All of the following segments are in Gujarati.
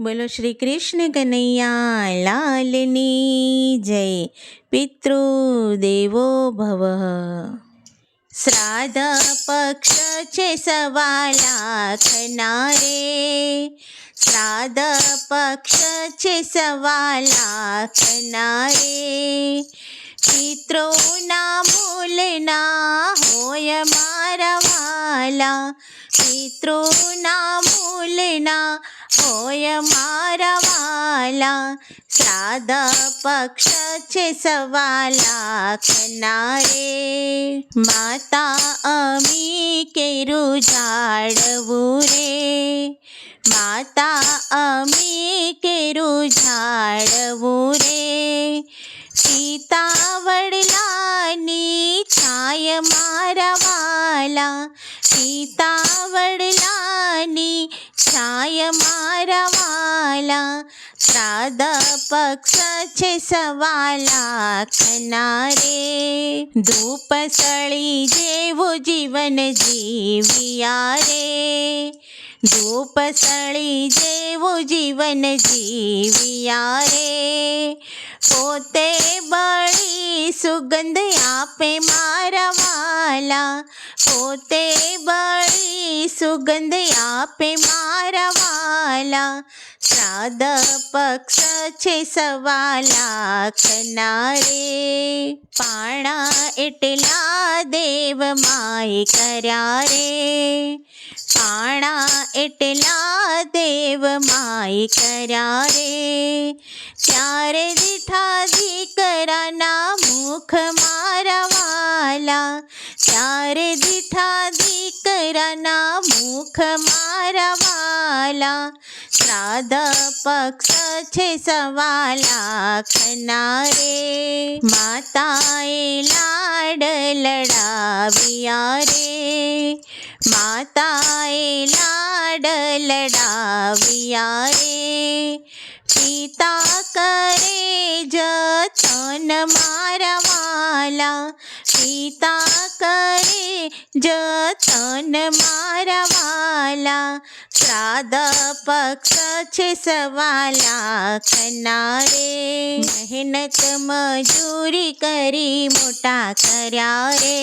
બોલો શ્રી કૃષ્ણ કનૈયા લાલની જય. પિતૃદેવો ભવ. શ્રાદ્ધ પક્ષ છે સવા લાખના રે, શ્રાદ્ધ પક્ષ છે સવા લાખના રે. પિતૃના મૂલના હોય મારા વાલા, પિતૃના મૂલના હોય મારા વાલા. શ્રાદ્ધ પક્ષ છે સવા લાખના રે. માતા અમી કેરું ઝાડવું રે, માતા અમી કેરું ઝાડવું રે. પિતા વડલાની છાય મારા વાલા, પિતા વડલાની છાય મારા વાલા. શ્રાદ્ધ પક્ષ છે સવા લાખના રે. ધૂપ સળી જેવું જીવન જીવ્યા રે, ધૂપ સળી જેવું જીવન જીવ્યા રે. પોતે બળી સુગંધ આપે મારા વાલા, પોતે બળી સુગંધ આપે મારા વાલા. શ્રાદ્ધ પક્ષ છે સવા લાખના રે. પાણા એટલા દેવ માએ કર્યા રે, પાણા એટલા દેવ માએ કર્યા રે. ત્યારે દીઠા દીકરાના મુખ મારા વાલા, ત્યારે દીઠા દીકરાના મુખ મારા વાલા. શ્રાદ્ધ પક્ષ છે સવા લાખના રે. માતાએ લાડ લડાવ્યા રે, માતાએ લાડ લડાવ્યા રે. પિતા કરે જતન મારા વાલા, પિતા કરે જતન મારા વાલા. શ્રાદ્ધ પક્ષ છે સવા લાખના રે. મહેનત મજૂરી કરી મોટા કર્યા રે,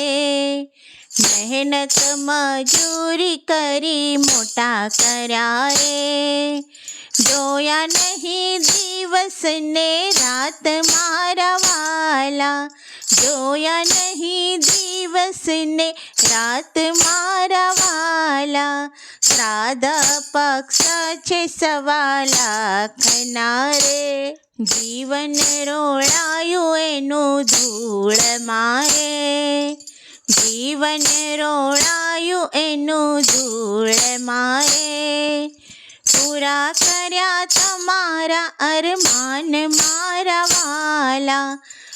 મહેનત મજૂરી કરી મોટા કર્યા રે. જોયા નહીં દિવસ ને રાત મારા વાલા, જોયા નહીં દિવસ ને રાત મારા વાલા. શ્રાદ્ધ પક્ષ છે સવા લાખના રે. જીવન રોળાયું એનું ધૂળ મારે, જીવન રોળાયું એનું ધૂળ મારે. પૂરા કર્યા તમારા અરમાન મારા વાલા,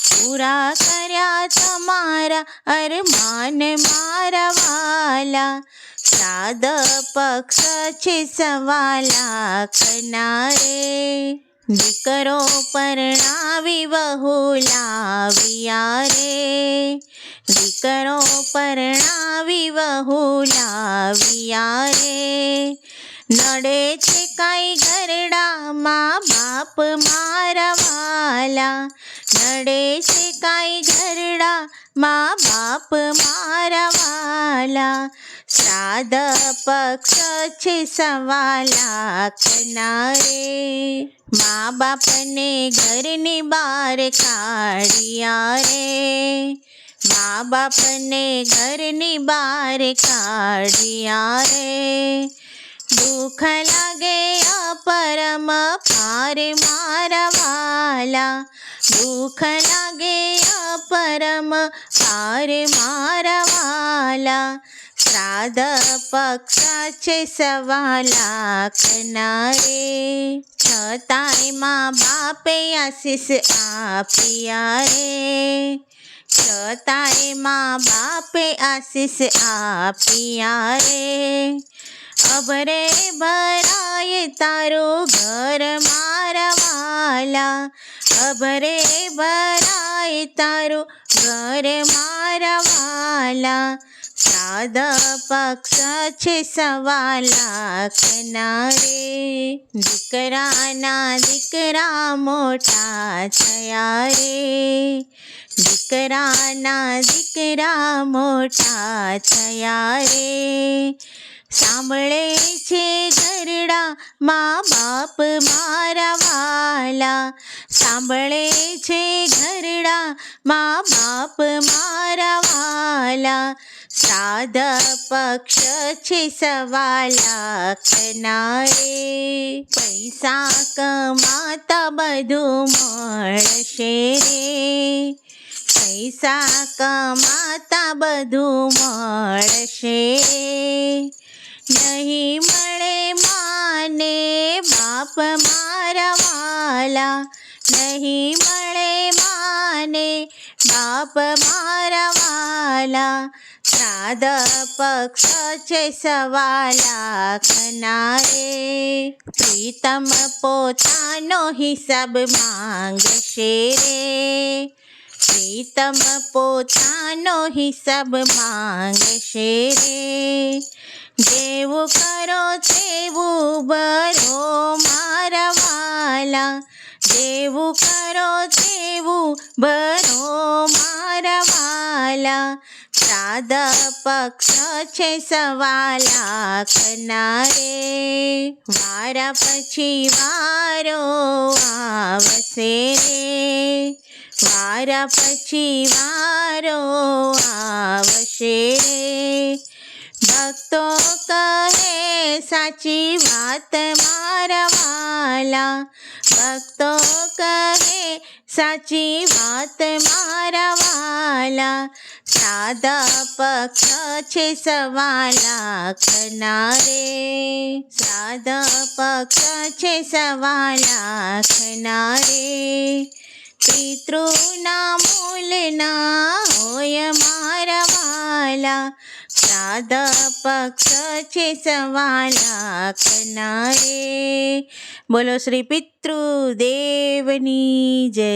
પૂરા કર્યા તમારા અરમાન મારા વાલા. શ્રાદ્ધ પક્ષ છે સવા લાખના રે. દીકરો પરણાવી વહુ લાવ્યા રે, દીકરો પરણાવી વહુ લાવ્યા રે. નડે છે કાંઈ ઘરડા મા બાપ મારા વાલા, નડે છે કાંઈ ઘરડા મા બાપ મારા વાલા. શ્રાદ્ધ પક્ષ છે સવા લાખના રે. મા બાપને ઘરની બહાર કાઢ્યા રે, મા બાપને ઘરની બહાર કાઢ્યા રે. દુઃખ લાગે અપરમ પાર મારા વાલા, દુઃખ લાગે અપરમ પાર મારા વાલા. શ્રાદ્ધ પક્ષ છે સવા લાખના રે. છતાંય મા બાપે આશીષ આપ્યા રે, છતાંય મા બાપે આશીષ આપ્યા રે. અબરે ભરાય તારું ઘર મારા વાલા, અબરે ભરાય તારું ઘર મારા વાલા. શ્રાદ્ધ પક્ષ છે સવા લાખના રે દીકરાના દીકરા મોટા થયા રે દીકરાના દીકરા મોટા થયા રે સાંભળે છે ઘરડા મા બાપ મારા વાલા સાંભળે છે ઘરડા મા બાપ મારા વાલા શ્રાદ્ધ પક્ષ છે સવા લાખના રે પૈસા કમાતા બધું મળશે રે પૈસા કમાતા બધું મળશે નહીં મળે માને બાપ મારા વાલા નહીં મળે માને બાપ મારા વાલા શ્રાદ્ધ પક્ષ છે સવા લાખના રે પ્રીતમ પોતાનો હિસાબ માંગશે રે પ્રીતમ પોતાનો હિસાબ માંગશે રે જેવું કરો તેવું ભરો મારા વાલા જેવું કરો તેવું ભરો મારા વાલા શ્રાદ્ધ પક્ષ છે સવા લાખના રે વારા પછી વારો આવશે રે વારા પછી વારો આવશે રે ભક્તો કહે સાચી વાત મારા વાલા ભક્તો કહે સાચી વાત મારા વાલા શ્રાદ્ધ પક્ષ છે સવા લાખના રે શ્રાદ્ધ પક્ષ છે સવા લાખના રે પિતૃના મૂલના હોય મારા વાલા શ્રાદ્ધ પક્ષ છે સવા લાખના રે બોલો શ્રી પિતૃદેવની જય